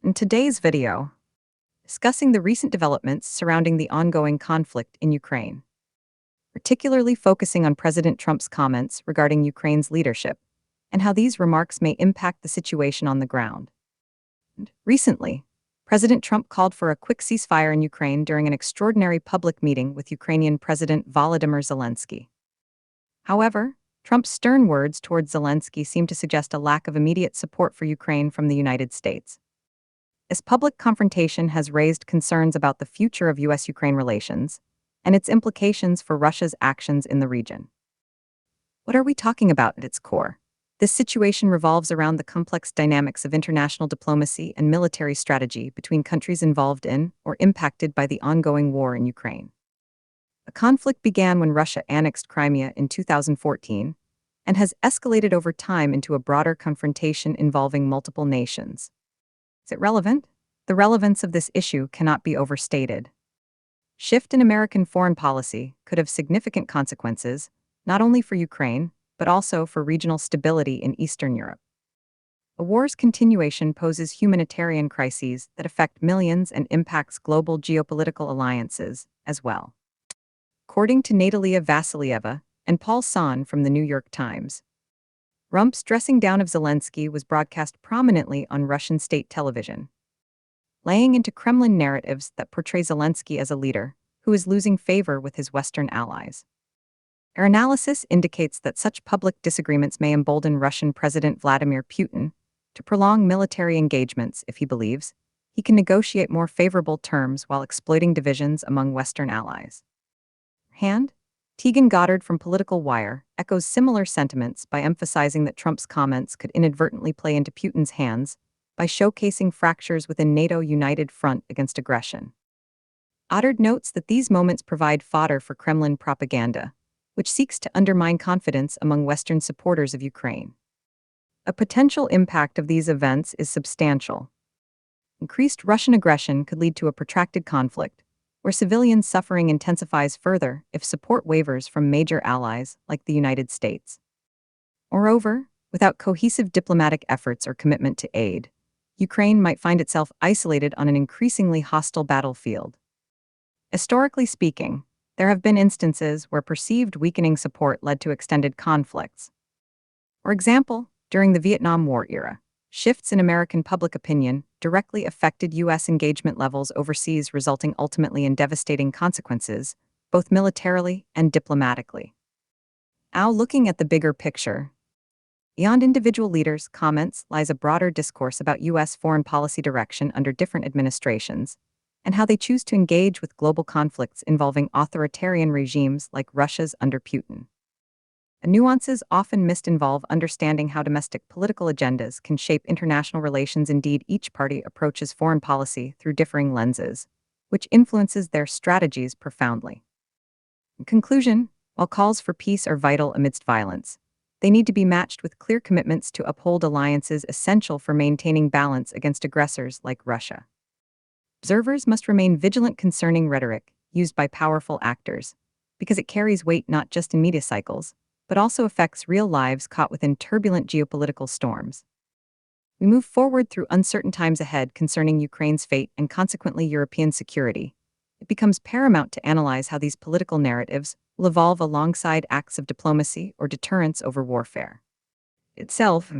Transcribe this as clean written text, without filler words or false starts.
In today's video, discussing the recent developments surrounding the ongoing conflict in Ukraine, particularly focusing on President Trump's comments regarding Ukraine's leadership and how these remarks may impact the situation on the ground. And recently, President Trump called for a quick ceasefire in Ukraine during an extraordinary public meeting with Ukrainian President Volodymyr Zelensky. However, Trump's stern words towards Zelensky seem to suggest a lack of immediate support for Ukraine from the United States. This public confrontation has raised concerns about the future of U.S. Ukraine relations and its implications for Russia's actions in the region. What are we talking about at its core? This situation revolves around the complex dynamics of international diplomacy and military strategy between countries involved in or impacted by the ongoing war in Ukraine. The conflict began when Russia annexed Crimea in 2014 and has escalated over time into a broader confrontation involving multiple nations. Is it relevant? The relevance of this issue cannot be overstated. Shift in American foreign policy could have significant consequences, not only for Ukraine, but also for regional stability in Eastern Europe. The war's continuation poses humanitarian crises that affect millions and impacts global geopolitical alliances as well. According to Natalia Vasilyeva and Paul Son from the New York Times, Trump's dressing down of Zelensky was broadcast prominently on Russian state television, laying into Kremlin narratives that portray Zelensky as a leader who is losing favor with his Western allies. Our analysis indicates that such public disagreements may embolden Russian President Vladimir Putin to prolong military engagements if he believes he can negotiate more favorable terms while exploiting divisions among Western allies. Tegan Goddard from Political Wire echoes similar sentiments by emphasizing that Trump's comments could inadvertently play into Putin's hands by showcasing fractures within NATO's united front against aggression. Goddard notes that these moments provide fodder for Kremlin propaganda, which seeks to undermine confidence among Western supporters of Ukraine. A potential impact of these events is substantial. Increased Russian aggression could lead to a protracted conflict, where civilian suffering intensifies further if support wavers from major allies like the United States. Moreover, without cohesive diplomatic efforts or commitment to aid, Ukraine might find itself isolated on an increasingly hostile battlefield. Historically speaking, there have been instances where perceived weakening support led to extended conflicts. For example, during the Vietnam War era, shifts in American public opinion directly affected U.S. engagement levels overseas, resulting ultimately in devastating consequences, both militarily and diplomatically. Now, looking at the bigger picture, beyond individual leaders' comments lies a broader discourse about U.S. foreign policy direction under different administrations, and how they choose to engage with global conflicts involving authoritarian regimes like Russia's under Putin. The nuances often missed involve understanding how domestic political agendas can shape international relations. Indeed, each party approaches foreign policy through differing lenses, which influences their strategies profoundly. In conclusion, while calls for peace are vital amidst violence, they need to be matched with clear commitments to uphold alliances essential for maintaining balance against aggressors like Russia. Observers must remain vigilant concerning rhetoric used by powerful actors, because it carries weight not just in media cycles, but also affects real lives caught within turbulent geopolitical storms. We move forward through uncertain times ahead concerning Ukraine's fate and consequently European security. It becomes paramount to analyze how these political narratives will evolve alongside acts of diplomacy or deterrence over warfare itself.